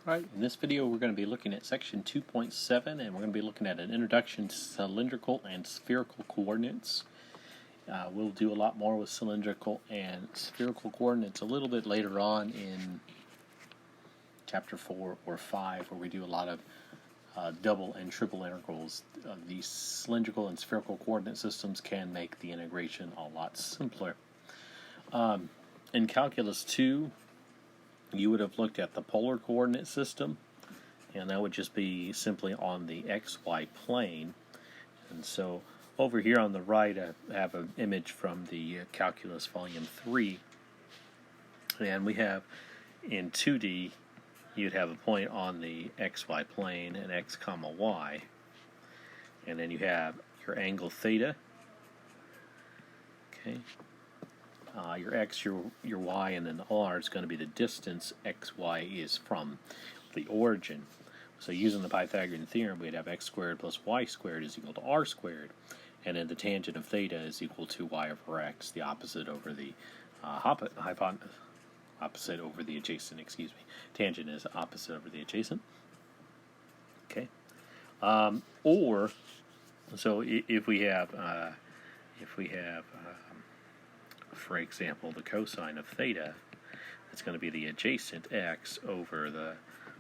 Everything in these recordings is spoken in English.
Alright, in this video we're going to be looking at section 2.7 and we're going to be looking at an introduction to cylindrical and spherical coordinates. We'll do a lot more with cylindrical and spherical coordinates a little bit later on in chapter 4 or 5 where we do a lot of double and triple integrals. These cylindrical and spherical coordinate systems can make the integration a lot simpler. In Calculus 2, you would have looked at the polar coordinate system, and that would just be simply on the xy plane. And so over here on the right I have an image from the Calculus Volume 3, and we have in 2D you'd have a point on the xy plane and x comma y, and then you have your angle theta, okay, your x, your y, and then the r is going to be the distance xy is from the origin. So using the Pythagorean theorem, we'd have x squared plus y squared is equal to r squared, and then the tangent of theta is equal to y over x, the opposite over the opposite over the adjacent. Excuse me. Tangent is opposite over the adjacent. Okay. Or so if we have for example, the cosine of theta, it's going to be the adjacent x over the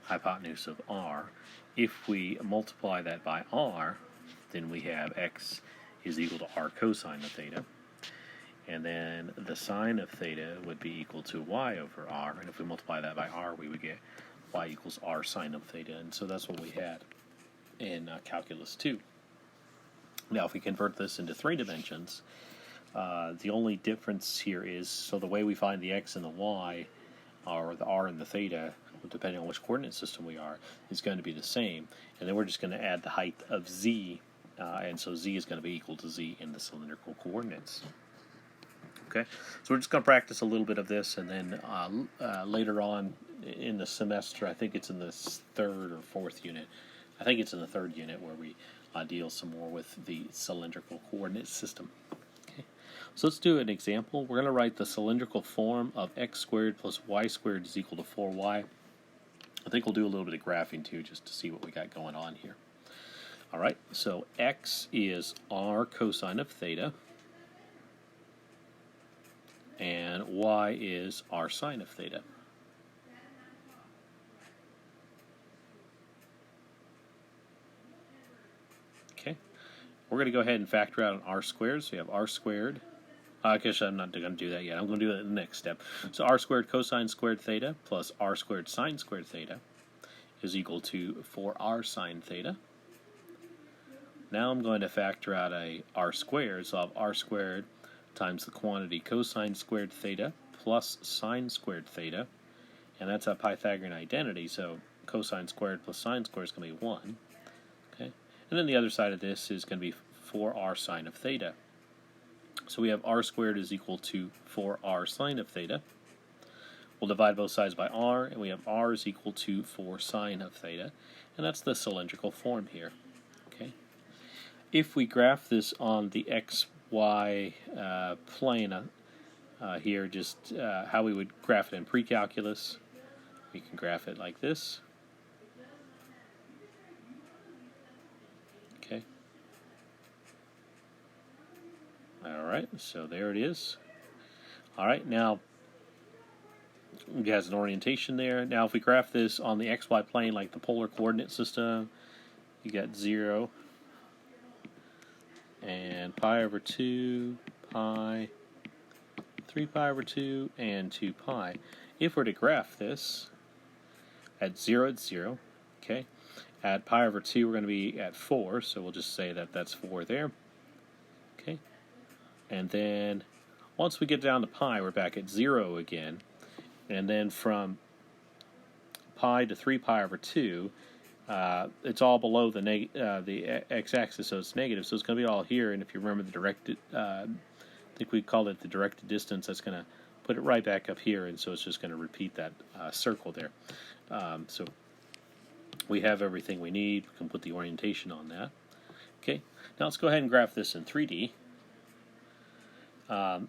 hypotenuse of r. If we multiply that by r, then we have x is equal to r cosine of theta. And then the sine of theta would be equal to y over r. And if we multiply that by r, we would get y equals r sine of theta. And so that's what we had in Calculus 2. Now, if we convert this into 3 dimensions, the only difference here is, so the way we find the x and the y, or the r and the theta, depending on which coordinate system we are, is going to be the same. And then we're just going to add the height of z, and so z is going to be equal to z in the cylindrical coordinates. Okay, so we're just going to practice a little bit of this, and then later on in the semester, I think it's in the third or fourth unit, I think it's in the third unit where we deal some more with the cylindrical coordinate system. So let's do an example. We're going to write the cylindrical form of x squared plus y squared is equal to 4y. I think we'll do a little bit of graphing too, just to see what we got going on here. All right, so x is r cosine of theta, and y is r sine of theta. Okay, we're going to go ahead and factor out an r squared, so we have r squared. I guess I'm not going to do that yet. I'm going to do that in the next step. So r squared cosine squared theta plus r squared sine squared theta is equal to 4r sine theta. Now I'm going to factor out a r squared, so I'll have r squared times the quantity cosine squared theta plus sine squared theta, and that's a Pythagorean identity, so cosine squared plus sine squared is going to be 1. Okay, and then the other side of this is going to be 4r sine of theta. So we have r squared is equal to 4r sine of theta. We'll divide both sides by r, and we have r is equal to 4 sine of theta, and that's the cylindrical form here. Okay. If we graph this on the xy plane here, just how we would graph it in pre-calculus, we can graph it like this. Okay. Alright, so there it is. Alright, now it has an orientation there. Now if we graph this on the xy plane like the polar coordinate system, you got 0 and pi over 2, pi, 3 pi over 2, and 2 pi. If we're to graph this at 0, it's 0. Okay. At pi over 2, we're going to be at 4, so we'll just say that that's 4 there. Okay. And then once we get down to pi, we're back at 0 again. And then from pi to 3 pi over 2, it's all below the x-axis, so it's negative. So it's going to be all here. And if you remember the directed, I think we called it the directed distance, that's going to put it right back up here. And so it's just going to repeat that circle there. So we have everything we need. We can put the orientation on that. Okay, now let's go ahead and graph this in 3D.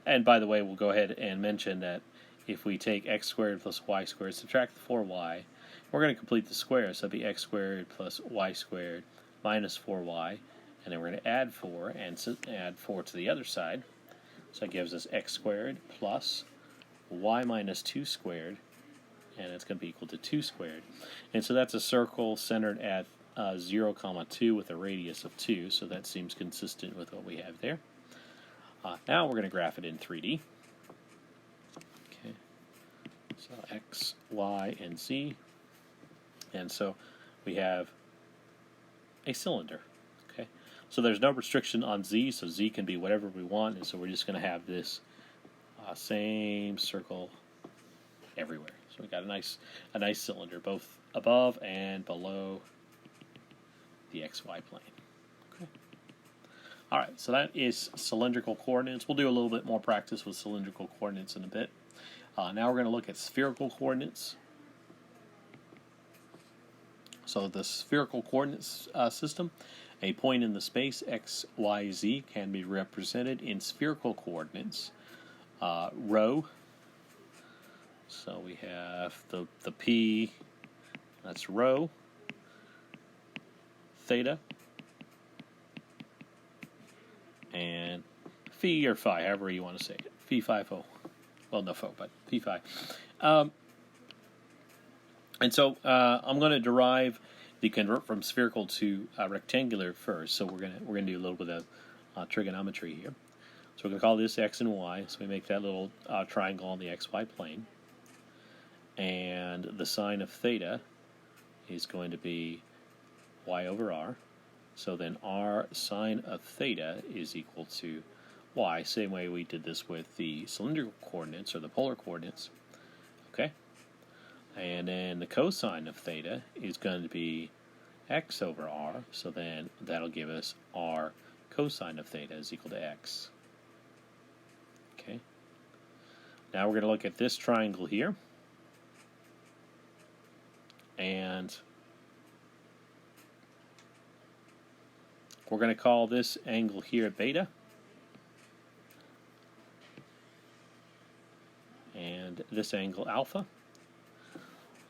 And by the way, we'll go ahead and mention that if we take x squared plus y squared, subtract the 4y, We're going to complete the square, so it'll be x squared plus y squared minus 4y, and then we're going to add 4 and add 4 to the other side. So that gives us x squared plus y minus 2 squared, and it's going to be equal to 2 squared. And so that's a circle centered at 0, 2 with a radius of 2, so that seems consistent with what we have there. Now we're going to graph it in 3D. Okay, so x, y, and z. And so we have a cylinder. Okay, so there's no restriction on z, so z can be whatever we want, and so we're just going to have this same circle everywhere. So we got a nice cylinder, both above and below the xy plane. Okay. All right, so that is cylindrical coordinates. We'll do a little bit more practice with cylindrical coordinates in a bit. Now we're going to look at spherical coordinates. So the spherical coordinates system, a point in the space x, y, z can be represented in spherical coordinates. Rho. So we have the P, that's rho, theta, and phi or phi, however you want to say it. Phi, phi, pho. Well, no pho, but phi, phi. And so I'm going to derive the convert from spherical to rectangular first. So we're gonna do a little bit of trigonometry here. So we're going to call this x and y. So we make that little triangle on the xy plane. And the sine of theta is going to be y over r. So then r sine of theta is equal to y. Same way we did this with the cylindrical coordinates or the polar coordinates. Okay? And then the cosine of theta is going to be x over r. So then that'll give us r cosine of theta is equal to x. Okay. Now we're going to look at this triangle here. And we're going to call this angle here beta. And this angle alpha.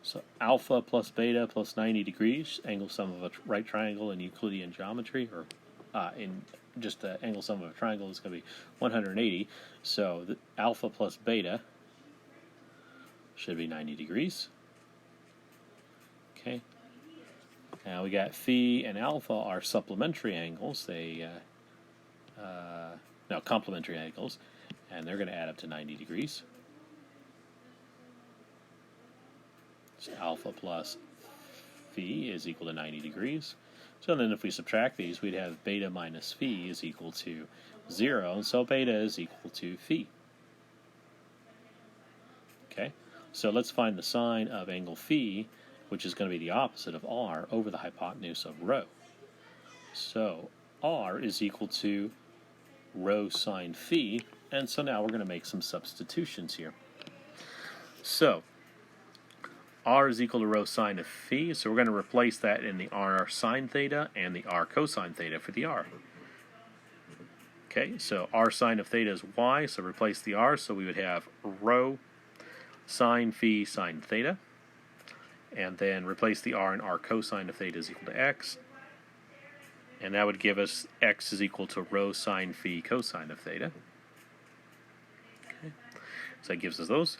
So alpha plus beta plus 90 degrees, angle sum of a right triangle in Euclidean geometry, or in just the angle sum of a triangle is going to be 180. So the alpha plus beta should be 90 degrees. Okay. Now we got phi and alpha are supplementary angles. They no, complementary angles, and they're going to add up to 90 degrees. So alpha plus phi is equal to 90 degrees. So then if we subtract these, we'd have beta minus phi is equal to 0, and so beta is equal to phi. Okay, so let's find the sine of angle phi, which is going to be the opposite of r, over the hypotenuse of rho. So r is equal to rho sine phi, and so now we're going to make some substitutions here. So r is equal to rho sine of phi, so we're going to replace that in the r sine theta and the r cosine theta for the r. Okay, so r sine of theta is y, so replace the r, so we would have rho sine phi sine theta, and then replace the r, and r cosine of theta is equal to x, and that would give us x is equal to rho sine phi cosine of theta. Okay, so that gives us those.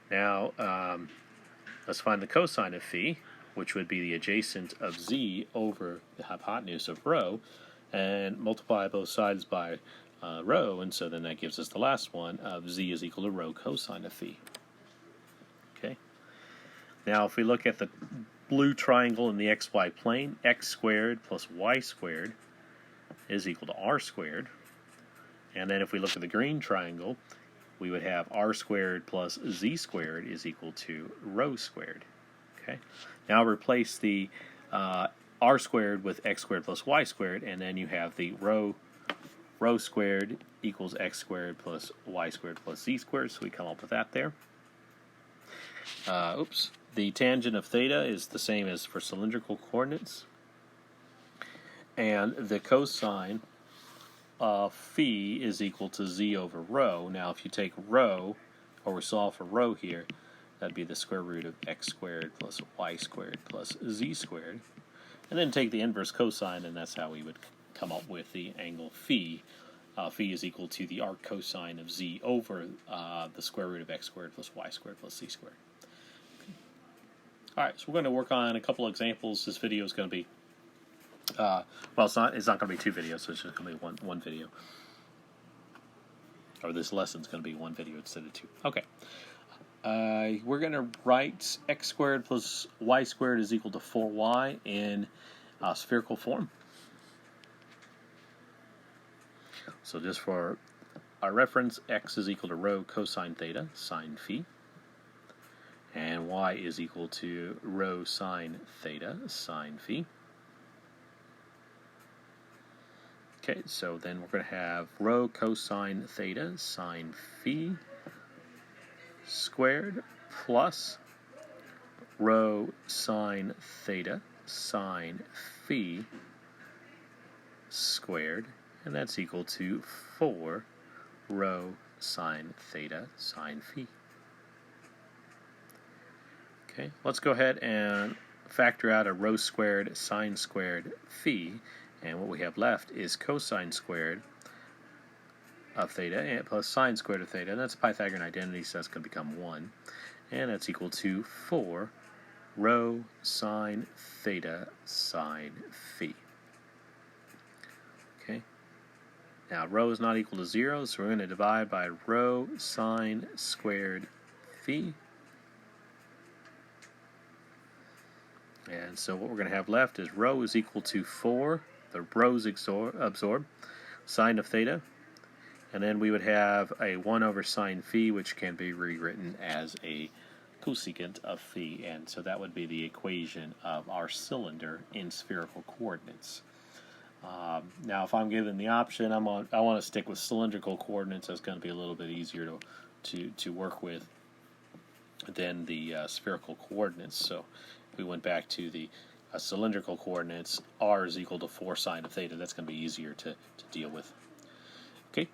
Now, let's find the cosine of phi, which would be the adjacent of z over the hypotenuse of rho, and multiply both sides by rho, and so then that gives us the last one of z is equal to rho cosine of phi. Okay. Now if we look at the blue triangle in the xy plane, x squared plus y squared is equal to r squared. And then if we look at the green triangle, we would have r squared plus z squared is equal to rho squared. Okay. Now replace the r squared with x squared plus y squared, and then you have the rho squared equals x squared plus y squared plus z squared, so we come up with that there. The tangent of theta is the same as for cylindrical coordinates, and the cosine of phi is equal to z over rho. Now if you take rho, or we solve for rho here, That'd be the square root of x squared plus y squared plus z squared. And then take the inverse cosine, and that's how we would come up with the angle phi. Phi is equal to the arc cosine of z over the square root of x squared plus y squared plus z squared. Okay. All right, so we're going to work on a couple examples. This video is going to be, well, it's not going to be two videos, so it's just going to be one video. Or this lesson's going to be one video instead of two. Okay. We're going to write x squared plus y squared is equal to 4y in spherical form. So just for our reference, x is equal to rho cosine theta sine phi, and y is equal to rho sine theta sine phi. Okay, so then we're going to have rho cosine theta sine phi squared plus rho sine theta sine phi squared, and that's equal to 4 rho sine theta sine phi. Okay, let's go ahead and factor out a rho squared sine squared phi, and what we have left is cosine squared of theta and plus sine squared of theta, and that's a Pythagorean identity, so that's going to become 1, and that's equal to 4 rho sine theta sine phi. Okay, now rho is not equal to 0, so we're going to divide by rho sine squared phi, and so what we're going to have left is rho is equal to 4, the rho's absorb, sine of theta, and then we would have a 1 over sine phi, which can be rewritten as a cosecant of phi, and so that would be the equation of our cylinder in spherical coordinates. Now, if I'm given the option, I want to stick with cylindrical coordinates. That's going to be a little bit easier to work with than the spherical coordinates. So if we went back to the cylindrical coordinates, r is equal to 4 sine of theta. That's going to be easier to deal with. Okay.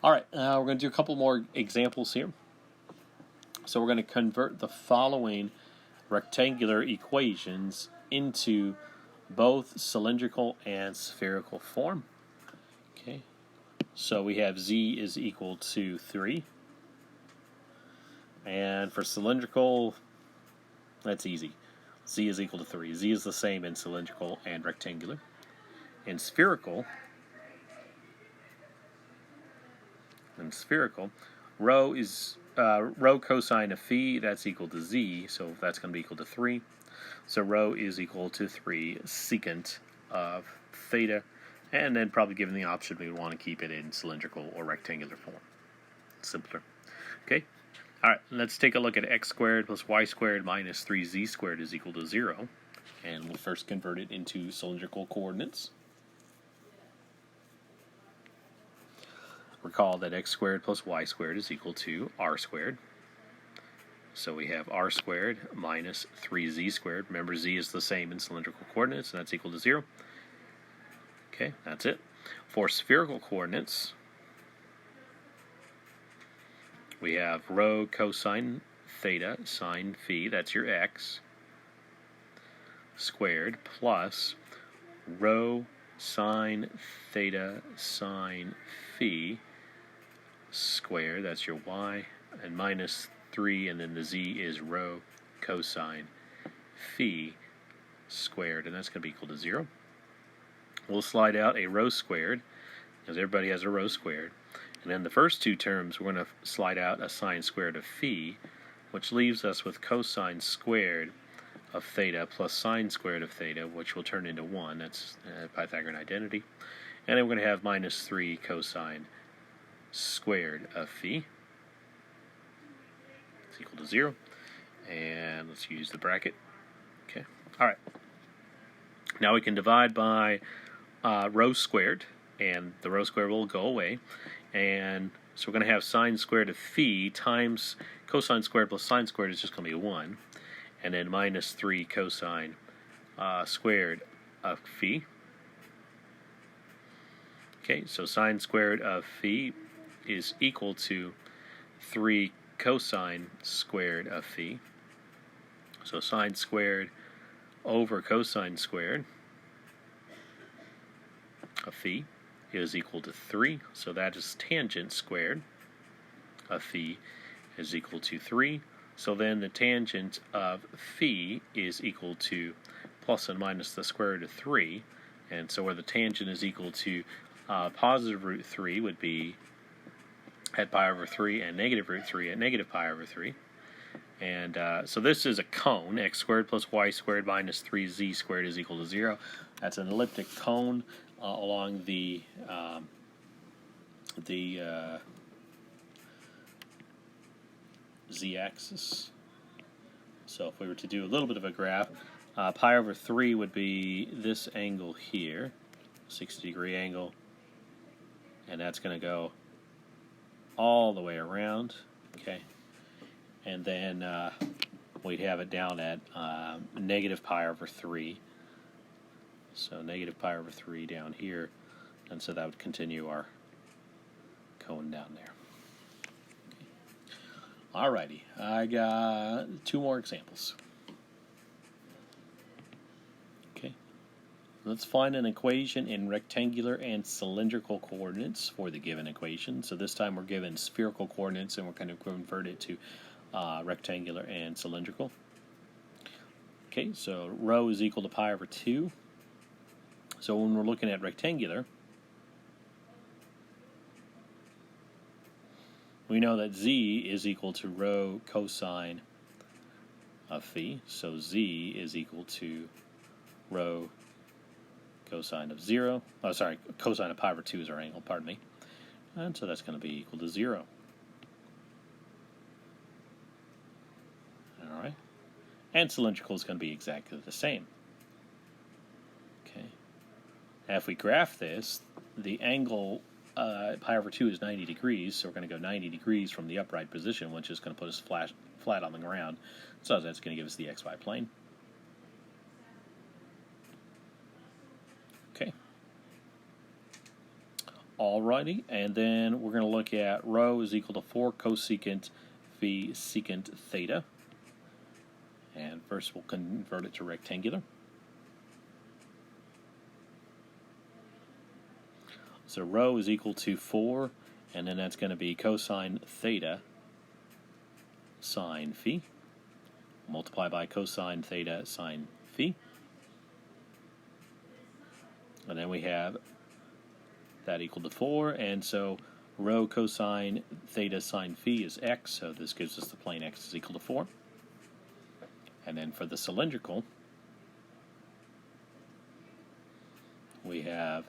All right, we're going to do a couple more examples here. So we're going to convert the following rectangular equations into both cylindrical and spherical form. Okay, so we have z is equal to 3. And for cylindrical, that's easy. Z is equal to 3. Z is the same in cylindrical and rectangular. In spherical, rho is rho cosine of phi, that's equal to z, so that's going to be equal to 3. So rho is equal to 3 secant of theta, and then probably given the option, we would want to keep it in cylindrical or rectangular form. Simpler. Okay? All right, let's take a look at x squared plus y squared minus 3z squared is equal to 0. And we'll first convert it into cylindrical coordinates. Recall that x squared plus y squared is equal to r squared. So we have r squared minus 3z squared. Remember, z is the same in cylindrical coordinates, and that's equal to 0. Okay, that's it. For spherical coordinates, we have rho cosine theta sine phi, that's your x, squared, plus rho sine theta sine phi squared, that's your y, and minus 3, and then the z is rho cosine phi squared, and that's going to be equal to 0. We'll slide out a rho squared, because everybody has a rho squared. And then the first two terms, we're going to slide out a sine squared of phi, which leaves us with cosine squared of theta plus sine squared of theta, which will turn into 1. That's Pythagorean identity. And then we're going to have minus 3 cosine squared of phi. It's equal to 0. And let's use the bracket. Okay. All right. Now we can divide by rho squared, and the rho squared will go away. And so we're going to have sine squared of phi times cosine squared plus sine squared is just going to be 1. And then minus 3 cosine squared of phi. Okay, so sine squared of phi is equal to 3 cosine squared of phi. So sine squared over cosine squared of phi is equal to 3. So that is tangent squared of phi is equal to 3. So then the tangent of phi is equal to plus and minus the square root of 3. And so where the tangent is equal to positive root 3 would be at pi over 3, and negative root 3 at negative pi over 3. And so this is a cone. X squared plus y squared minus 3z squared is equal to 0. That's an elliptic cone along the z-axis. So if we were to do a little bit of a graph, pi over 3 would be this angle here, 60-degree angle, and that's going to go all the way around, okay? And then we'd have it down at negative pi over 3. So negative pi over 3 down here, and so that would continue our cone down there. Alrighty, I got 2 more examples. Okay, let's find an equation in rectangular and cylindrical coordinates for the given equation. So this time we're given spherical coordinates, and we're going to convert it to rectangular and cylindrical. Okay, so rho is equal to pi over 2. So when we're looking at rectangular, we know that z is equal to rho cosine of phi. So z is equal to rho cosine of 0. Oh, sorry, cosine of pi over 2 is our angle, pardon me. And so that's going to be equal to 0. All right. And cylindrical is going to be exactly the same. Okay. Now if we graph this, the angle pi over 2 is 90 degrees, so we're going to go 90 degrees from the upright position, which is going to put us flat on the ground. So that's going to give us the xy plane. Okay. Alrighty, and then we're going to look at rho is equal to 4 cosecant phi secant theta. And first we'll convert it to rectangular. So rho is equal to 4, and then that's going to be cosine theta sine phi. Multiply by cosine theta sine phi. And then we have that equal to 4, and so rho cosine theta sine phi is x, so this gives us the plane x is equal to 4. And then for the cylindrical, we have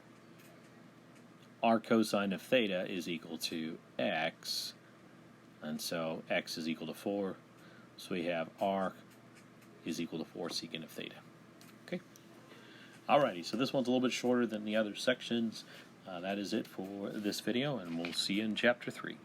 r cosine of theta is equal to x, and so x is equal to 4, so we have r is equal to 4 secant of theta. Okay. Alrighty, so this one's a little bit shorter than the other sections. That is it for this video, and we'll see you in Chapter 3.